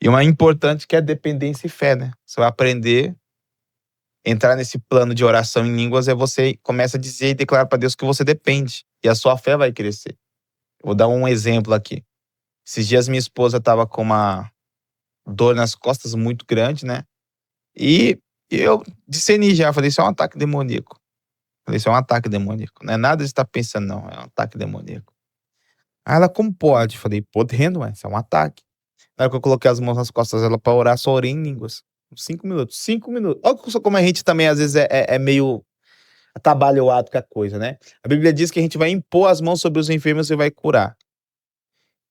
E uma importante que é dependência e fé, né? Você vai aprender, entrar nesse plano de oração em línguas, você começa a dizer e declarar para Deus que você depende. E a sua fé vai crescer. Vou dar um exemplo aqui. Esses dias minha esposa estava com uma dor nas costas muito grande, né? E eu discerni já, falei, isso é um ataque demoníaco. Falei, isso é um ataque demoníaco. Não é nada de estar pensando, não. É um ataque demoníaco. Aí ela, como pode? Falei, podendo, isso é um ataque. Na hora que eu coloquei as mãos nas costas dela pra orar, só orei em línguas. 5 minutos. 5 minutos. Olha como a gente também, às vezes, é meio atabalhoado com a coisa, né? A Bíblia diz que a gente vai impor as mãos sobre os enfermos e vai curar.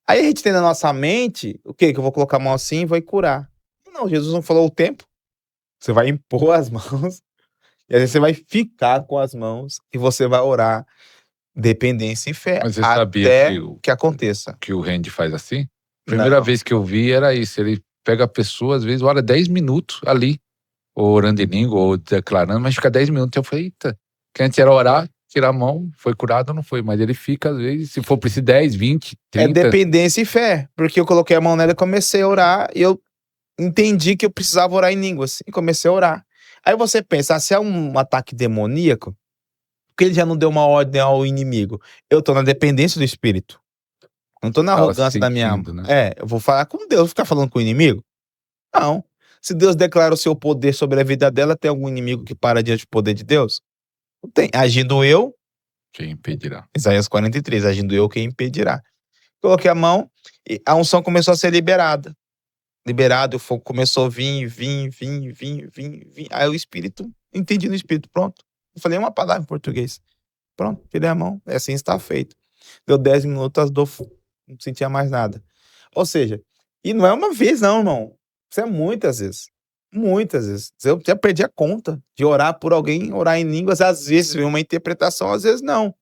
Aí a gente tem na nossa mente, o quê? Que eu vou colocar a mão assim e vai curar. Não, Jesus não falou o tempo. Você vai impor as mãos, e aí você vai ficar com as mãos e você vai orar dependência e fé Mas você sabia até que aconteça. Que o Randy faz assim? Primeira vez que eu vi era isso. Ele pega a pessoa, às vezes, ora 10 minutos ali, ou orando em língua, ou declarando, mas fica 10 minutos. Eu falei, eita, que antes era orar, tirar a mão, foi curado ou não foi? Mas ele fica, às vezes, se for preciso, 10, 20, 30. É dependência e fé, porque eu coloquei a mão nela e comecei a orar, e eu entendi que eu precisava orar em línguas, e comecei a orar. Aí você pensa, se é um ataque demoníaco, porque ele já não deu uma ordem ao inimigo? Eu tô na dependência do Espírito. Não tô na arrogância da minha alma. Né? Eu vou falar com Deus, vou ficar falando com o inimigo? Não. Se Deus declara o seu poder sobre a vida dela, tem algum inimigo que para diante do poder de Deus? Não tem. Agindo eu... Quem impedirá? Isaías 43, agindo eu, quem impedirá? Coloquei a mão e a unção começou a ser liberada. Liberado, o fogo começou a vir. Aí o Espírito, entendi no Espírito, pronto. Eu falei uma palavra em português. Pronto, tirei a mão, assim está feito. Deu 10 minutos, as dor, não sentia mais nada. Ou seja, e não é uma vez não, irmão. Isso é muitas vezes. Muitas vezes. Eu já perdi a conta de orar por alguém, orar em línguas, às vezes vem uma interpretação, às vezes não.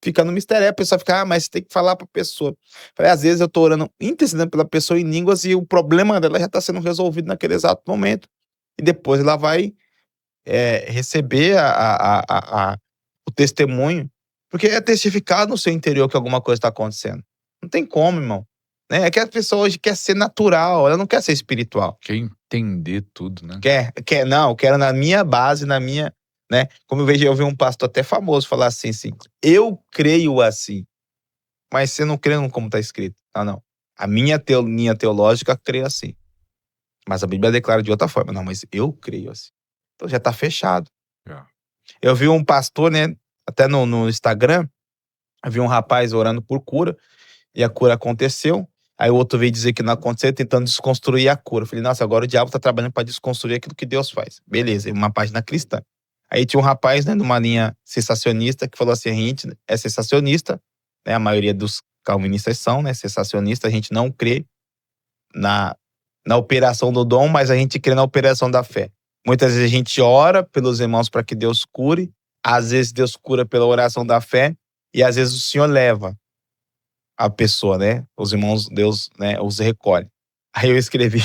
Fica no mistério, a pessoa fica, mas você tem que falar pra pessoa. Falei, às vezes eu tô orando, intercedendo pela pessoa em línguas e o problema dela já tá sendo resolvido naquele exato momento. E depois ela vai receber o testemunho, porque é testificar no seu interior que alguma coisa está acontecendo. Não tem como, irmão. É que a pessoa hoje quer ser natural, ela não quer ser espiritual. Quer entender tudo, né? Quero na minha base, na minha... Né? Como eu vi um pastor até famoso falar assim, eu creio assim, mas você não crê como está escrito. Não. A minha linha teológica crê assim, mas a Bíblia declara de outra forma. Não, mas eu creio assim. Então já está fechado. Eu vi um pastor, né, até no Instagram, eu vi um rapaz orando por cura, e a cura aconteceu. Aí o outro veio dizer que não aconteceu, tentando desconstruir a cura. Eu falei, nossa, agora o diabo está trabalhando para desconstruir aquilo que Deus faz. Beleza, uma página cristã. Aí tinha um rapaz, né, numa linha sensacionista, que falou assim, a gente é sensacionista, né, a maioria dos calvinistas são, né, sensacionistas, a gente não crê na operação do dom, mas a gente crê na operação da fé. Muitas vezes a gente ora pelos irmãos para que Deus cure, às vezes Deus cura pela oração da fé, e às vezes o Senhor leva a pessoa, né, os irmãos, Deus, né, os recolhe. Aí eu escrevi,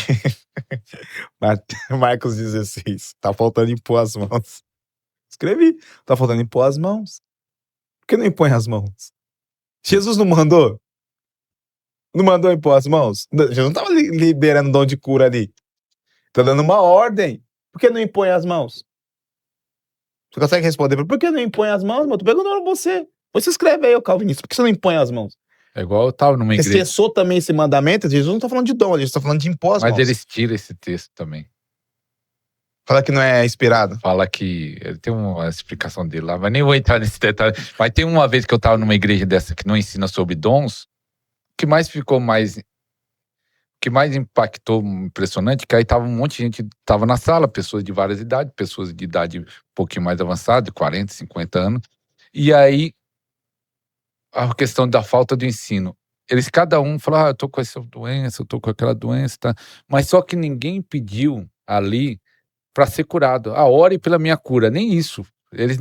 Marcos 16, tá faltando impor as mãos. Escrevi, tá faltando impor as mãos. Por que não impõe as mãos? Jesus não mandou? Não mandou impor as mãos? Jesus não tava liberando dom de cura ali. Tá dando uma ordem. Por que não impõe as mãos? Você consegue responder? Por que não impõe as mãos, mano? Tô perguntando pra você. Você escreve aí, Calvinista. Por que você não impõe as mãos? É igual eu tava numa igreja. Você cessou também esse mandamento? Jesus não tá falando de dom, Jesus tá falando de impor as mãos. Mas eles tiram esse texto também. Fala que não é inspirado. Fala que... Tem uma explicação dele lá, mas nem vou entrar nesse detalhe. Mas tem uma vez que eu tava numa igreja dessa que não ensina sobre dons, o que mais impactou, impressionante, que aí tava um monte de gente, tava na sala, pessoas de várias idades, pessoas de idade um pouquinho mais avançada, de 40, 50 anos. E aí, a questão da falta do ensino. Eles, cada um, falou, eu tô com essa doença, eu tô com aquela doença, tá? Mas só que ninguém pediu ali para ser curado. Ore pela minha cura, nem isso. Eles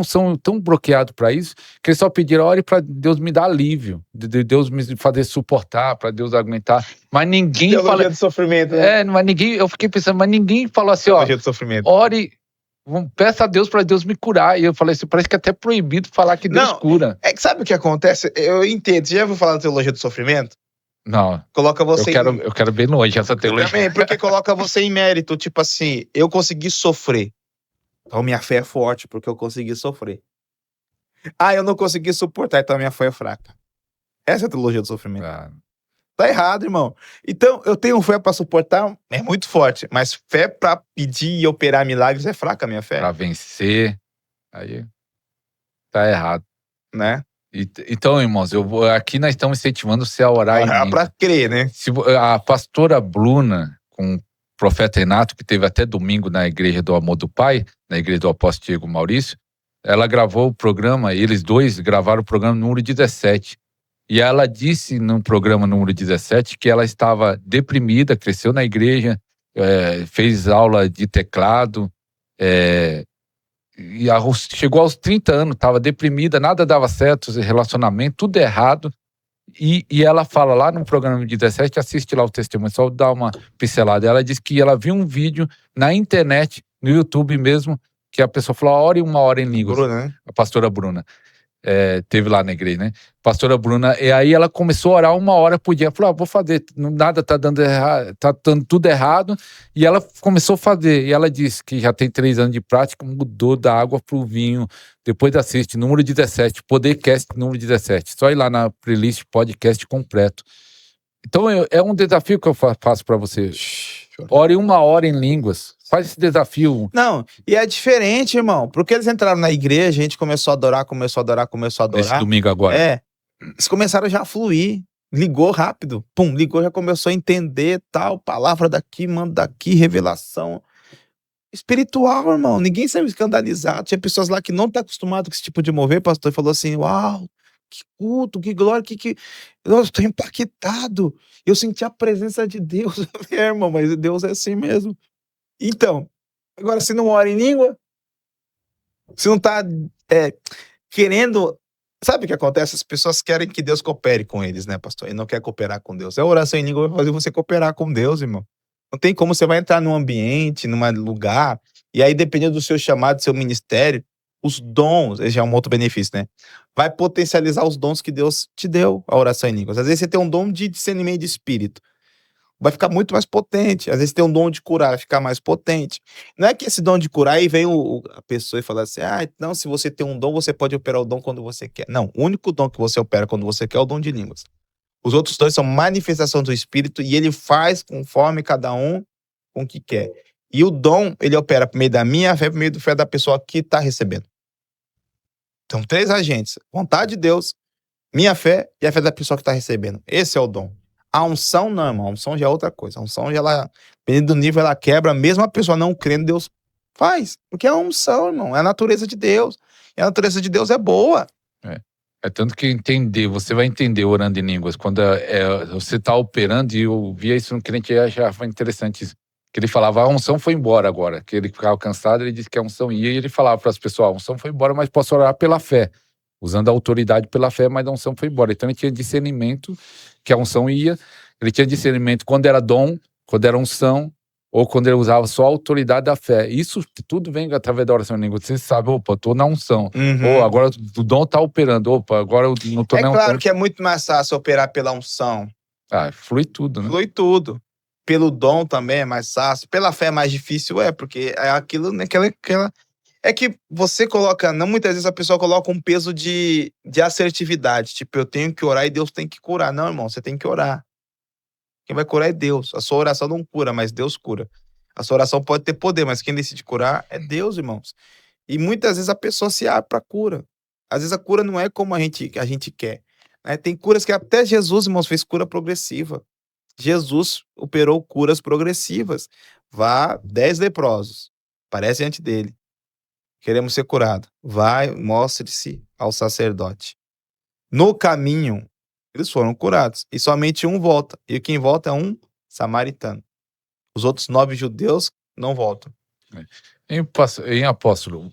são tão bloqueados para isso, que eles só pediram, ore para Deus me dar alívio, de Deus me fazer suportar, para Deus aguentar. Mas ninguém Teologia do sofrimento, né? mas ninguém, eu fiquei pensando, mas ninguém falou assim, Teologia do sofrimento. Ore, peça a Deus para Deus me curar. E eu falei assim, parece que é até proibido falar que Deus cura. É que sabe o que acontece? Eu entendo, você já ouviu falar da teologia do sofrimento? Não, Coloca eu você quero, eu quero bem longe essa Eu teologia. também, porque coloca você em mérito. Tipo assim, eu consegui sofrer. Então minha fé é forte, porque eu consegui sofrer. Ah, eu não consegui suportar, então minha fé é fraca. Essa é a teologia do sofrimento. Ah, Tá errado, irmão. Então, eu tenho fé pra suportar, é muito forte. Mas fé pra pedir e operar milagres é fraca a minha fé, pra vencer, aí tá errado. né? Então, irmãos, aqui nós estamos incentivando você a orar em Orar pra língua. crer, né? A pastora Bruna, com o profeta Renato, que teve até domingo na Igreja do Amor do Pai, na Igreja do Apóstolo Diego Maurício, ela gravou o programa, eles dois gravaram o programa número 17. E ela disse no programa número 17 que ela estava deprimida, cresceu na igreja, fez aula de teclado, é, e chegou aos 30 anos, estava deprimida, nada dava certo, relacionamento, tudo errado. E ela fala lá no programa 17, assiste lá o testemunho, só dá uma pincelada. Ela disse que ela viu um vídeo na internet, no YouTube mesmo, que a pessoa falou, ore 1 hora em línguas. Bruna, né? A pastora Bruna. Teve lá na igreja, né? Pastora Bruna, e aí ela começou a orar 1 hora por dia. Falou, vou fazer, nada tá dando errado, tá dando tudo errado. E ela começou a fazer. E ela disse que já tem 3 anos de prática, mudou da água pro vinho. Depois assiste, número 17, Podercast número 17. Só ir lá na playlist podcast completo. Então é um desafio que eu faço para você. Ore 1 hora em línguas. Faz esse desafio. Não, e é diferente, irmão. Porque eles entraram na igreja, a gente começou a adorar, começou a adorar, começou a Nesse adorar. domingo agora. Eles começaram já a fluir. Ligou rápido. Pum, ligou, já começou a entender tal, palavra daqui, manda daqui, revelação. Espiritual, irmão. Ninguém saiu escandalizado. Tinha pessoas lá que não tá acostumado com esse tipo de mover, pastor, e falou assim: uau, que culto, que glória, que. Eu tô impactado. Eu senti a presença de Deus. Eu falei, irmão, mas Deus é assim mesmo. Então, agora, se não ora em língua, se não tá querendo. Sabe o que acontece? As pessoas querem que Deus coopere com eles, né, pastor? E não quer cooperar com Deus. A oração em língua vai fazer você cooperar com Deus, irmão. Não tem como você vai entrar num ambiente, num lugar, e aí, dependendo do seu chamado, do seu ministério, os dons, esse já é um outro benefício, né? Vai potencializar os dons que Deus te deu, a oração em línguas. Às vezes você tem um dom de discernimento de espírito. Vai ficar muito mais potente. Às vezes tem um dom de curar, vai ficar mais potente. Não é que esse dom de curar, aí vem a pessoa e fala assim, então se você tem um dom, você pode operar o dom quando você quer. Não, o único dom que você opera quando você quer é o dom de línguas. Os outros dois são manifestações do Espírito e ele faz conforme cada um com o que quer. E o dom, ele opera por meio da minha fé, por meio da fé da pessoa que está recebendo. Então, 3 agentes. Vontade de Deus, minha fé e a fé da pessoa que está recebendo. Esse é o dom. A unção não, irmão. A unção já é outra coisa. A unção, dependendo do nível, ela quebra. Mesmo a pessoa não crendo, Deus faz. Porque é a unção, irmão. É a natureza de Deus. E a natureza de Deus é boa. É tanto que você vai entender orando em línguas. Quando você está operando, e eu via isso no crente, já foi interessante isso. Que ele falava, a unção foi embora agora. Que ele ficava cansado, ele disse que a unção ia, e ele falava para as pessoas, a unção foi embora, mas posso orar pela fé. Usando a autoridade pela fé, mas a unção foi embora. Então ele tinha discernimento que a unção ia, ele tinha discernimento quando era dom, quando era unção, ou quando ele usava só a autoridade da fé. Isso tudo vem através da oração em língua. Você sabe, opa, eu tô na unção. Uhum. Ou agora o dom tá operando. Opa, agora eu não tô na unção. É claro que é muito mais fácil operar pela unção. Flui tudo, né? Flui tudo. Pelo dom também é mais fácil. Pela fé é mais difícil, porque é aquilo, né, é que você coloca, não muitas vezes a pessoa coloca um peso de assertividade. Tipo, eu tenho que orar e Deus tem que curar. Não, irmão, você tem que orar. Quem vai curar é Deus. A sua oração não cura, mas Deus cura. A sua oração pode ter poder, mas quem decide curar é Deus, irmãos. E muitas vezes a pessoa se abre para cura. Às vezes a cura não é como a gente quer. Né? Tem curas que até Jesus, irmãos, fez cura progressiva. Jesus operou curas progressivas. 10 leprosos. Aparece diante dele. Queremos ser curados. Vai, mostre-se ao sacerdote. No caminho, eles foram curados. E somente um volta. E quem volta é um samaritano. Os outros 9 judeus não voltam. Em apóstolo,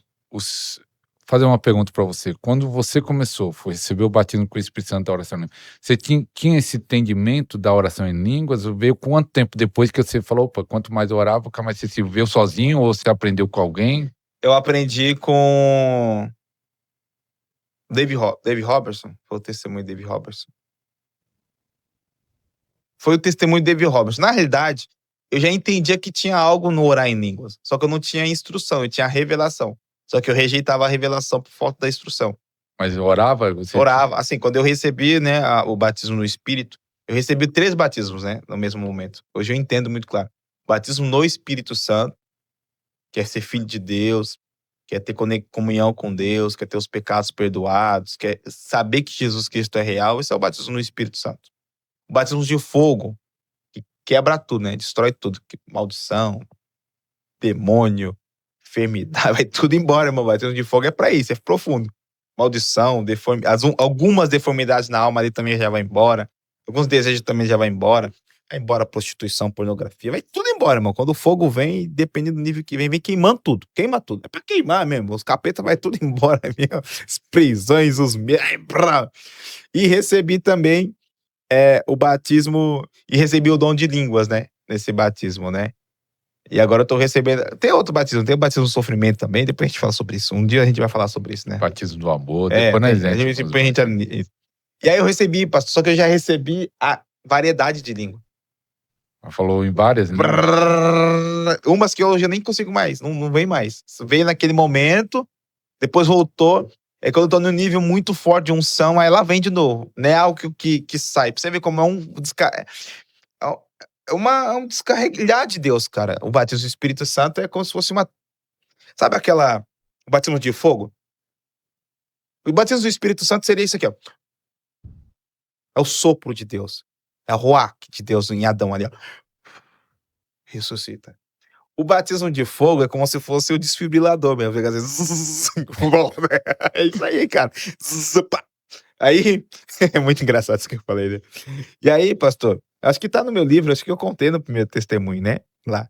fazer uma pergunta para você. Quando você começou, recebeu o batismo com o Espírito Santo da oração em línguas, você tinha esse entendimento da oração em línguas? Veio quanto tempo depois que você falou, opa, quanto mais eu orava, mais você se viu sozinho ou você aprendeu com alguém? Eu aprendi com Dave Robertson. Foi o testemunho de Dave Robertson. foi o testemunho de David Roberts. Na realidade, eu já entendia que tinha algo no orar em línguas. Só que eu não tinha instrução, eu tinha revelação. Só que eu rejeitava a revelação por falta da instrução. Mas eu orava, você... Orava. Assim, quando eu recebi, né, o batismo no Espírito, eu recebi 3 batismos, né, no mesmo momento. Hoje eu entendo muito claro. Batismo no Espírito Santo, que é ser filho de Deus, quer ter comunhão com Deus, quer ter os pecados perdoados, quer saber que Jesus Cristo é real. Esse é o batismo no Espírito Santo. O batismo de fogo, que quebra tudo, né? Destrói tudo. Maldição, demônio, enfermidade, vai tudo embora, irmão. O batismo de fogo é pra isso, é profundo. Maldição, algumas deformidades na alma ali também já vai embora. Alguns desejos também já vai embora. Vai embora prostituição, pornografia, vai tudo embora, irmão. Quando o fogo vem, dependendo do nível que vem queimando tudo. Queima tudo. É pra queimar mesmo. Os capetas vai tudo embora mesmo. As prisões, os... E recebi também o batismo, e recebi o dom de línguas, né? Nesse batismo, né? E agora eu tô recebendo... Tem outro batismo, tem o batismo do sofrimento também. Depois a gente fala sobre isso. Um dia a gente vai falar sobre isso, né? Batismo do amor. Depois nós E aí eu recebi, pastor, só que eu já recebi a variedade de língua. Falou em várias línguas. Umas que eu já nem consigo mais, não vem mais. Veio naquele momento, depois voltou. É quando eu tô num nível muito forte de unção, aí ela vem de novo. Não é algo que sai. Pra você ver como é um descarregar de Deus, cara. O batismo do Espírito Santo é como se fosse uma... Sabe o batismo de fogo? O batismo do Espírito Santo seria isso aqui, ó. É o sopro de Deus. É o ruach de Deus em Adão ali, ó. Ressuscita. O batismo de fogo é como se fosse o desfibrilador mesmo. Fica assim... É isso aí, cara. Aí, é muito engraçado isso que eu falei, né? E aí, pastor, acho que tá no meu livro, acho que eu contei no primeiro testemunho, né? Lá.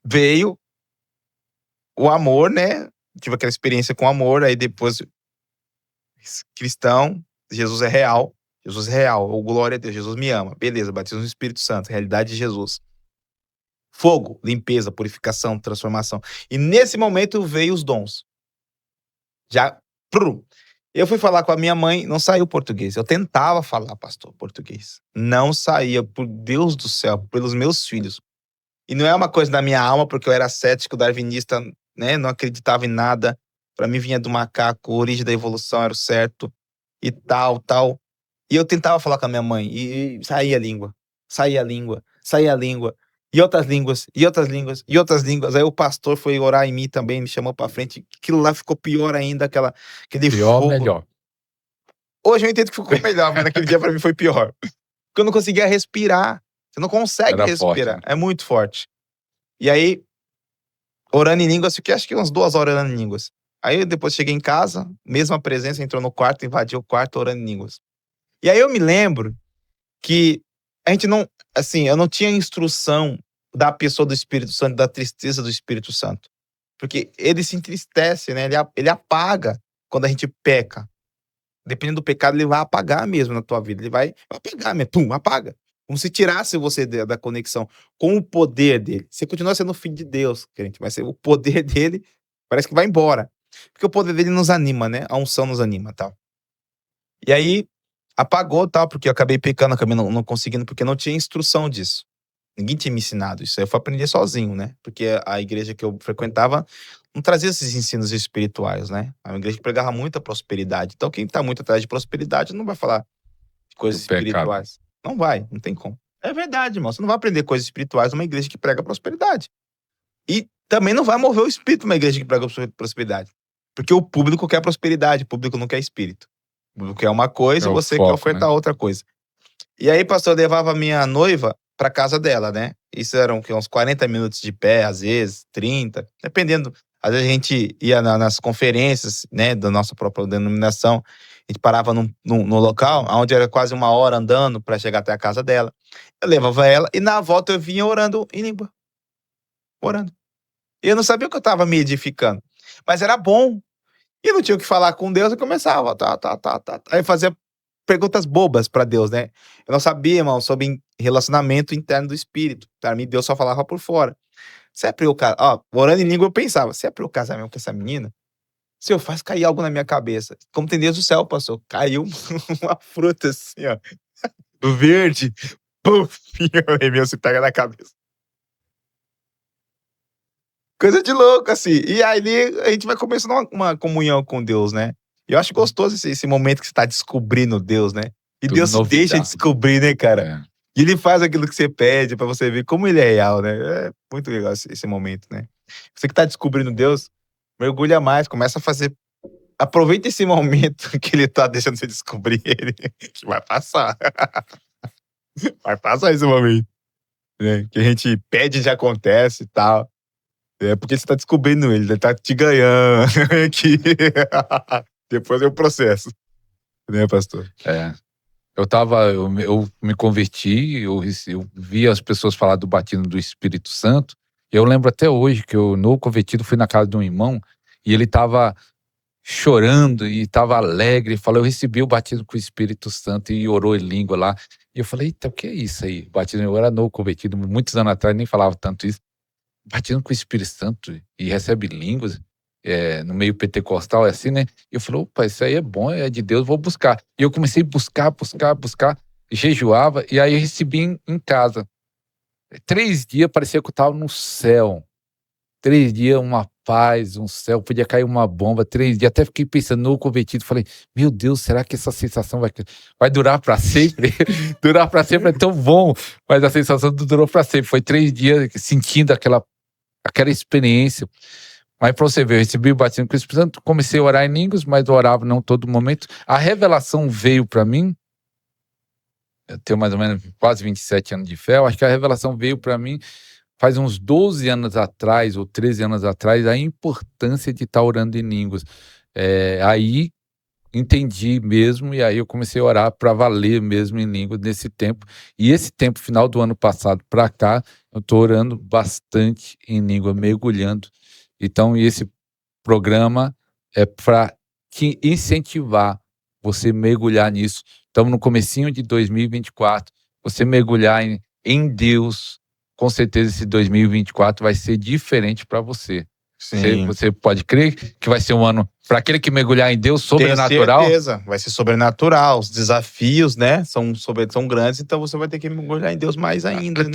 Veio o amor, né? Tive aquela experiência com amor, aí depois cristão, Jesus é real. Jesus é real, ou glória a Deus, Jesus me ama. Beleza, batismo no Espírito Santo, realidade de Jesus. Fogo, limpeza, purificação, transformação. E nesse momento veio os dons. Já, eu fui falar com a minha mãe, não saiu português. Eu tentava falar, pastor, português. Não saía, por Deus do céu, pelos meus filhos. E não é uma coisa da minha alma, porque eu era cético, darwinista, né? Não acreditava em nada. Pra mim vinha do macaco, a origem da evolução era o certo. E tal. E eu tentava falar com a minha mãe, e saía a língua. E outras línguas. Aí o pastor foi orar em mim também, me chamou pra frente. Aquilo lá ficou pior ainda, aquele pior, fogo. melhor. Hoje eu entendo que ficou melhor, mas naquele dia pra mim foi pior. Porque eu não conseguia respirar. Você não consegue Era respirar. forte, né? É muito forte. E aí, orando em línguas, fiquei acho que umas 2 horas orando em línguas. Aí depois cheguei em casa, mesma presença, entrou no quarto, invadiu o quarto orando em línguas. E aí eu me lembro que a gente não, assim, eu não tinha instrução da pessoa do Espírito Santo, da tristeza do Espírito Santo. Porque ele se entristece, né? Ele apaga quando a gente peca. Dependendo do pecado, ele vai apagar mesmo na tua vida. Ele vai apagar mesmo, pum, apaga. Como se tirasse você da conexão com o poder dele. Você continua sendo filho de Deus, crente, mas o poder dele parece que vai embora. Porque o poder dele nos anima, né? A unção nos anima, tal. E aí, apagou, tal, porque eu acabei pecando, acabei não conseguindo, porque não tinha instrução disso. Ninguém tinha me ensinado isso. Aí eu fui aprender sozinho, né? Porque a igreja que eu frequentava não trazia esses ensinos espirituais, né? É uma igreja que pregava muita prosperidade. Então, quem tá muito atrás de prosperidade não vai falar de coisas espirituais. Não vai, não tem como. É verdade, irmão. Você não vai aprender coisas espirituais numa igreja que prega prosperidade. E também não vai mover o espírito numa igreja que prega prosperidade. Porque o público quer prosperidade, o público não quer espírito. O público quer uma coisa e você quer ofertar outra coisa. E aí, pastor, eu levava a minha noiva pra casa dela, né? Isso eram uns 40 minutos de pé, às vezes, 30, dependendo. Às vezes a gente ia nas conferências, né, da nossa própria denominação, a gente parava no local, onde era quase 1 hora andando pra chegar até a casa dela. Eu levava ela e na volta eu vinha orando em língua. Orando. E eu não sabia o que eu tava me edificando, mas era bom. E não tinha o que falar com Deus, eu começava, Aí eu fazia perguntas bobas pra Deus, né? Eu não sabia, irmão, sobre relacionamento interno do espírito. Pra mim, Deus só falava por fora. Se é pra eu casar, ó, orando em língua eu pensava, se é pra eu casar mesmo com essa menina, se eu faço cair algo na minha cabeça. Como tem Deus do céu, pastor, caiu uma fruta assim, ó. do verde, puf, e meu se pega na cabeça. Coisa de louco, assim. E aí a gente vai começando uma comunhão com Deus, né? E eu acho gostoso esse momento que você tá descobrindo Deus, né? E Tudo Deus se deixa novidade. descobrir, né, cara? É. E ele faz aquilo que você pede pra você ver como ele é real, né? É muito legal esse momento, né? Você que tá descobrindo Deus, mergulha mais, começa a fazer. Aproveita esse momento que ele tá deixando você descobrir ele, que vai passar. Vai passar esse momento, né? Que a gente pede e já acontece e tal. É porque você tá descobrindo ele tá te ganhando aqui. Depois é o processo, né, pastor? É. Eu me converti, eu vi as pessoas falar do batismo do Espírito Santo. Eu lembro até hoje que eu, novo convertido, fui na casa de um irmão e ele estava chorando e estava alegre. Ele falou, eu recebi o batismo com o Espírito Santo e orou em língua lá. E eu falei, eita, o que é isso aí? Batismo, eu era novo convertido, muitos anos atrás, nem falava tanto isso. Batismo com o Espírito Santo e recebe línguas. No meio pentecostal, é assim, né? E eu falei, opa, isso aí é bom, é de Deus, vou buscar. E eu comecei a buscar, jejuava, e aí eu recebi em casa. 3 dias, parecia que eu estava no céu. 3 dias, uma paz, um céu, podia cair uma bomba. 3 dias, até fiquei pensando no convertido, falei, meu Deus, será que essa sensação vai durar para sempre? Durar para sempre é tão bom, mas a sensação não durou para sempre. Foi 3 dias sentindo aquela experiência. Mas pra você ver, eu recebi o batismo com o Espírito Santo, comecei a orar em línguas, mas orava não todo momento. A revelação veio pra mim, eu tenho mais ou menos quase 27 anos de fé, eu acho que a revelação veio pra mim faz uns 12 anos atrás, ou 13 anos atrás, a importância de estar orando em línguas. Aí entendi mesmo, e aí eu comecei a orar pra valer mesmo em línguas nesse tempo. E esse tempo, final do ano passado pra cá, eu tô orando bastante em língua, mergulhando. Então, esse programa é para incentivar você mergulhar nisso. Estamos no comecinho de 2024. Você mergulhar em Deus, com certeza esse 2024 vai ser diferente para você. Sim. Você pode crer que vai ser um ano, para aquele que mergulhar em Deus, sobrenatural? Tenho certeza, vai ser sobrenatural. Os desafios, né, são grandes, então você vai ter que mergulhar em Deus mais ainda, né?